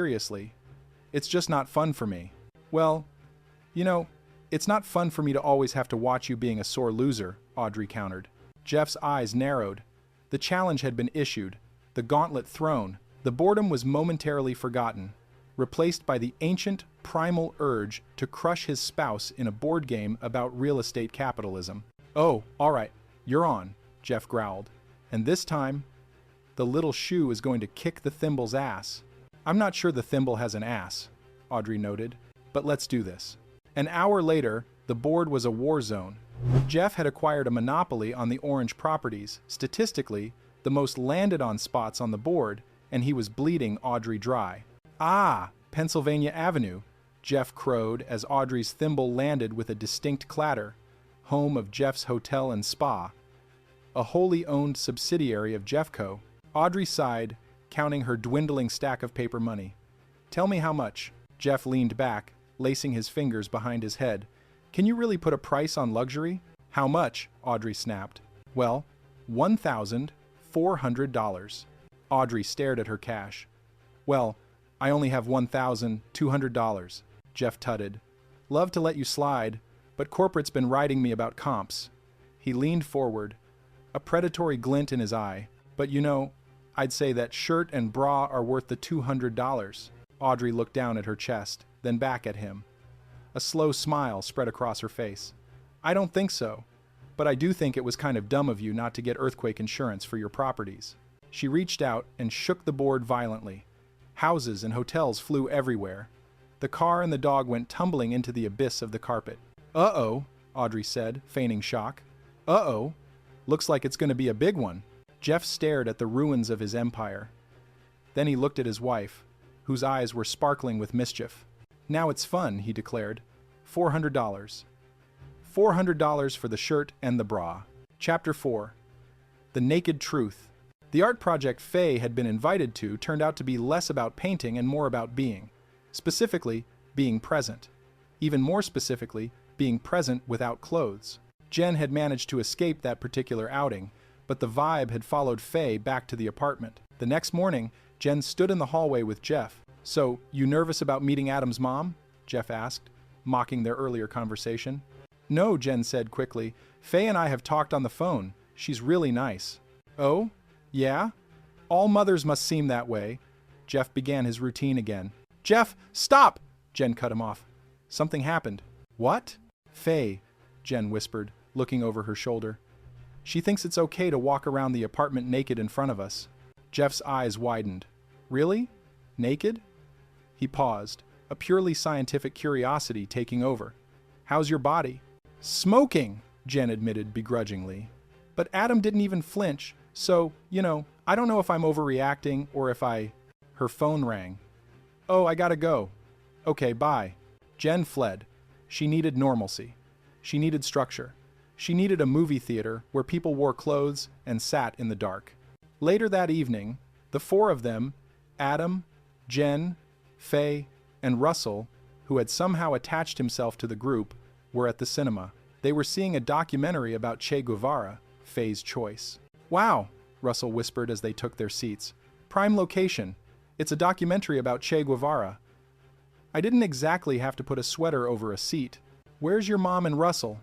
seriously. It's just not fun for me. Well, you know, it's not fun for me to always have to watch you being a sore loser, Audrey countered. Jeff's eyes narrowed. The challenge had been issued, the gauntlet thrown. The boredom was momentarily forgotten, replaced by the ancient, primal urge to crush his spouse in a board game about real estate capitalism. Oh, all right, you're on, Jeff growled. And this time, the little shoe is going to kick the thimble's ass. I'm not sure the thimble has an ass, Audrey noted, but let's do this. An hour later, the board was a war zone. Jeff had acquired a monopoly on the orange properties, statistically, the most landed on spots on the board, and he was bleeding Audrey dry. Ah, Pennsylvania Avenue, Jeff crowed as Audrey's thimble landed with a distinct clatter, home of Jeff's Hotel and Spa, a wholly owned subsidiary of Jeffco. Audrey sighed, counting her dwindling stack of paper money. Tell me how much. Jeff leaned back, lacing his fingers behind his head. Can you really put a price on luxury? How much? Audrey snapped. Well, $1,400. Audrey stared at her cash. Well, I only have $1,200, Jeff tutted. Love to let you slide, but corporate's been writing me about comps. He leaned forward, a predatory glint in his eye. But you know, I'd say that shirt and bra are worth the $200. Audrey looked down at her chest, then back at him. A slow smile spread across her face. I don't think so, but I do think it was kind of dumb of you not to get earthquake insurance for your properties. She reached out and shook the board violently. Houses and hotels flew everywhere. The car and the dog went tumbling into the abyss of the carpet. Uh-oh, Audrey said, feigning shock. Uh-oh, looks like it's going to be a big one. Jeff stared at the ruins of his empire. Then he looked at his wife, whose eyes were sparkling with mischief. Now it's fun, he declared. $400. $400 for the shirt and the bra. Chapter 4. The Naked Truth. The art project Faye had been invited to turned out to be less about painting and more about being. Specifically, being present. Even more specifically, being present without clothes. Jen had managed to escape that particular outing, but the vibe had followed Faye back to the apartment. The next morning, Jen stood in the hallway with Jeff. So, you nervous about meeting Adam's mom? Jeff asked, mocking their earlier conversation. No, Jen said quickly. Faye and I have talked on the phone. She's really nice. Oh? Yeah? All mothers must seem that way. Jeff began his routine again. Jeff, stop! Jen cut him off. Something happened. What? Faye, Jen whispered, looking over her shoulder. She thinks it's okay to walk around the apartment naked in front of us. Jeff's eyes widened. Really? Naked? He paused, a purely scientific curiosity taking over. How's your body? Smoking, Jen admitted begrudgingly. But Adam didn't even flinch, so, you know, I don't know if I'm overreacting or if I... Her phone rang. Oh, I gotta go. Okay, bye. Jen fled. She needed normalcy. She needed structure. She needed a movie theater where people wore clothes and sat in the dark. Later that evening, the four of them, Adam, Jen, Faye, and Russell, who had somehow attached himself to the group, were at the cinema. They were seeing a documentary about Che Guevara, Faye's choice. Wow, Russell whispered as they took their seats. Prime location. It's a documentary about Che Guevara. I didn't exactly have to put a sweater over a seat. Where's your mom and Russell?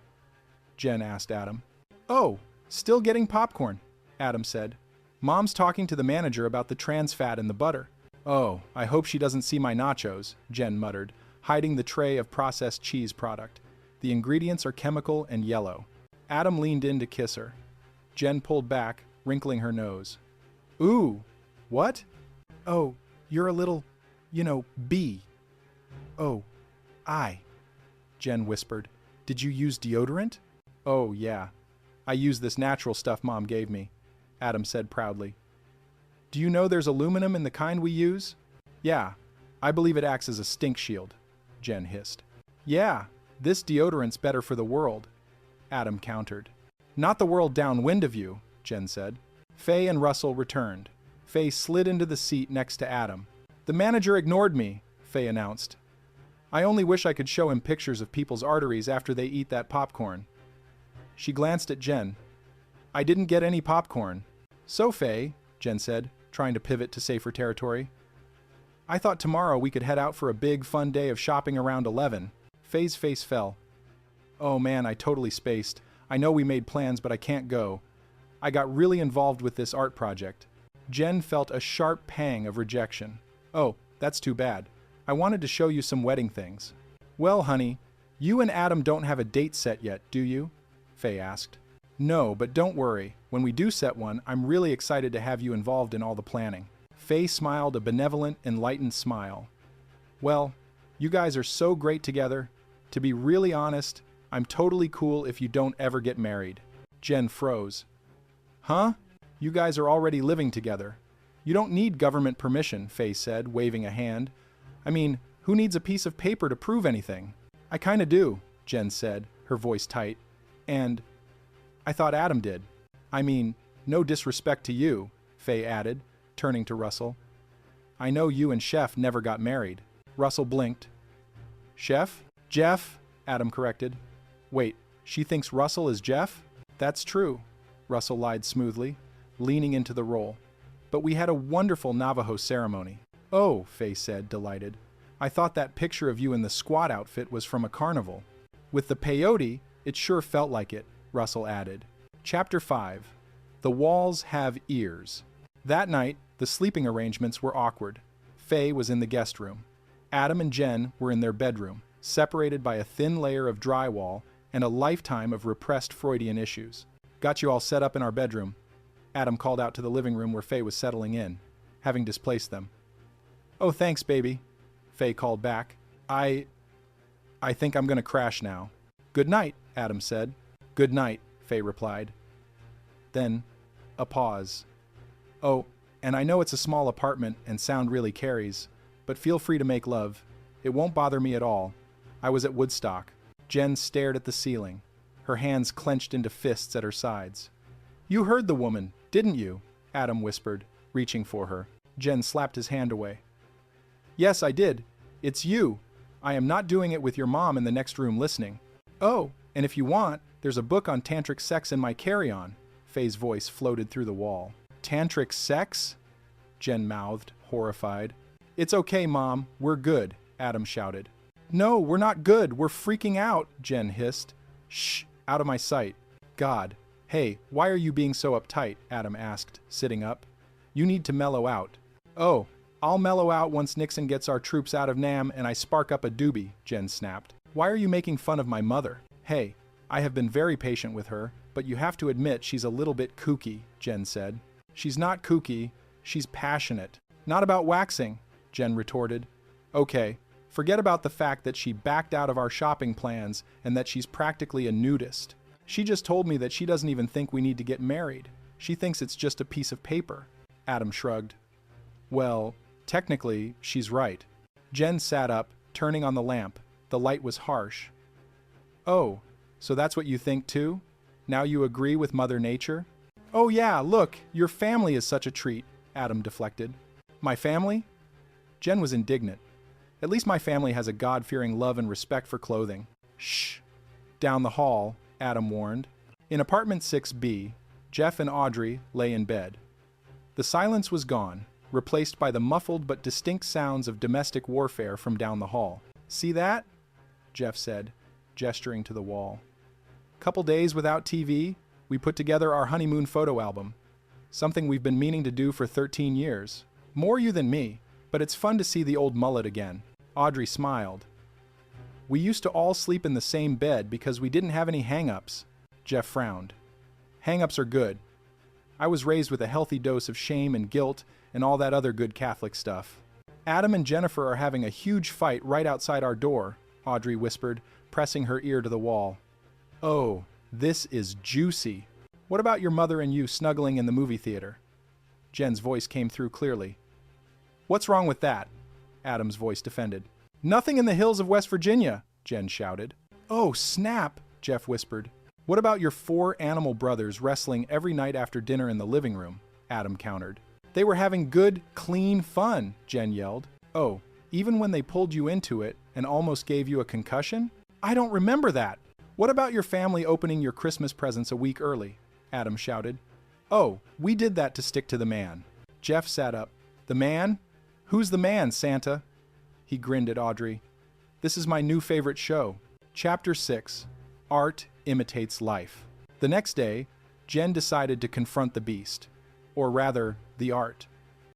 Jen asked Adam. Oh, still getting popcorn, Adam said. Mom's talking to the manager about the trans fat in the butter. Oh, I hope she doesn't see my nachos, Jen muttered, hiding the tray of processed cheese product. The ingredients are chemical and yellow. Adam leaned in to kiss her. Jen pulled back, wrinkling her nose. Ooh, what? Oh, you're a little, bee. Oh, Jen whispered. Did you use deodorant? Oh, yeah. I used this natural stuff Mom gave me, Adam said proudly. Do you know there's aluminum in the kind we use? Yeah, I believe it acts as a stink shield, Jen hissed. Yeah, this deodorant's better for the world, Adam countered. Not the world downwind of you, Jen said. Faye and Russell returned. Faye slid into the seat next to Adam. The manager ignored me, Faye announced. I only wish I could show him pictures of people's arteries after they eat that popcorn. She glanced at Jen. I didn't get any popcorn. So, Faye, Jen said, trying to pivot to safer territory. I thought tomorrow we could head out for a big, fun day of shopping around 11. Faye's face fell. Oh man, I totally spaced. I know we made plans, but I can't go. I got really involved with this art project. Jen felt a sharp pang of rejection. Oh, that's too bad. I wanted to show you some wedding things. Well, honey, you and Adam don't have a date set yet, do you? Faye asked. No, but don't worry. When we do set one, I'm really excited to have you involved in all the planning. Faye smiled a benevolent, enlightened smile. Well, you guys are so great together. To be really honest, I'm totally cool if you don't ever get married. Jen froze. Huh? You guys are already living together. You don't need government permission, Faye said, waving a hand. I mean, who needs a piece of paper to prove anything? I kinda do, Jen said, her voice tight. And I thought Adam did. I mean, no disrespect to you, Faye added, turning to Russell. I know you and Chef never got married. Russell blinked. Chef? Jeff, Adam corrected. Wait, she thinks Russell is Jeff? That's true, Russell lied smoothly, leaning into the role. But we had a wonderful Navajo ceremony. Oh, Faye said, delighted. I thought that picture of you in the squat outfit was from a carnival. With the peyote, it sure felt like it, Russell added. Chapter 5. The Walls Have Ears. That night, the sleeping arrangements were awkward. Faye was in the guest room. Adam and Jen were in their bedroom, separated by a thin layer of drywall and a lifetime of repressed Freudian issues. Got you all set up in our bedroom. Adam called out to the living room where Faye was settling in, having displaced them. Oh, thanks, baby, Faye called back. I think I'm gonna crash now. Good night, Adam said. Good night, Faye replied. Then, a pause. Oh, and I know it's a small apartment and sound really carries, but feel free to make love. It won't bother me at all. I was at Woodstock. Jen stared at the ceiling, her hands clenched into fists at her sides. You heard the woman, didn't you? Adam whispered, reaching for her. Jen slapped his hand away. Yes, I did. It's you. I am not doing it with your mom in the next room listening. Oh, and if you want, there's a book on tantric sex in my carry-on. Faye's voice floated through the wall. Tantric sex? Jen mouthed, horrified. It's okay, Mom. We're good, Adam shouted. No, we're not good. We're freaking out, Jen hissed. Shh, out of my sight. God. Hey, why are you being so uptight? Adam asked, sitting up. You need to mellow out. Oh, I'll mellow out once Nixon gets our troops out of Nam and I spark up a doobie, Jen snapped. Why are you making fun of my mother? Hey, I have been very patient with her, but you have to admit she's a little bit kooky, Jen said. She's not kooky, she's passionate. Not about waxing, Jen retorted. Okay, forget about the fact that she backed out of our shopping plans and that she's practically a nudist. She just told me that she doesn't even think we need to get married. She thinks it's just a piece of paper. Adam shrugged. Well, technically, she's right. Jen sat up, turning on the lamp. The light was harsh. Oh, so that's what you think too? Now you agree with Mother Nature? Oh yeah, look, your family is such a treat, Adam deflected. My family? Jen was indignant. At least my family has a God-fearing love and respect for clothing. Shh. Down the hall, Adam warned. In apartment 6B, Jeff and Audrey lay in bed. The silence was gone, replaced by the muffled but distinct sounds of domestic warfare from down the hall. See that? Jeff said, gesturing to the wall. Couple days without TV, we put together our honeymoon photo album. Something we've been meaning to do for 13 years. More you than me, but it's fun to see the old mullet again. Audrey smiled. We used to all sleep in the same bed because we didn't have any hang-ups. Jeff frowned. Hang-ups are good. I was raised with a healthy dose of shame and guilt and all that other good Catholic stuff. Adam and Jennifer are having a huge fight right outside our door, Audrey whispered, pressing her ear to the wall. Oh, this is juicy. What about your mother and you snuggling in the movie theater? Jen's voice came through clearly. What's wrong with that? Adam's voice defended. Nothing in the hills of West Virginia, Jen shouted. Oh, snap, Jeff whispered. What about your 4 animal brothers wrestling every night after dinner in the living room? Adam countered. They were having good, clean fun, Jen yelled. Oh, even when they pulled you into it and almost gave you a concussion? I don't remember that. What about your family opening your Christmas presents a week early? Adam shouted. Oh, we did that to stick to the man. Jeff sat up. The man? "Who's the man, Santa?" He grinned at Audrey. "This is my new favorite show." Chapter 6. Art Imitates Life. The next day, Jen decided to confront the beast, or rather, the art.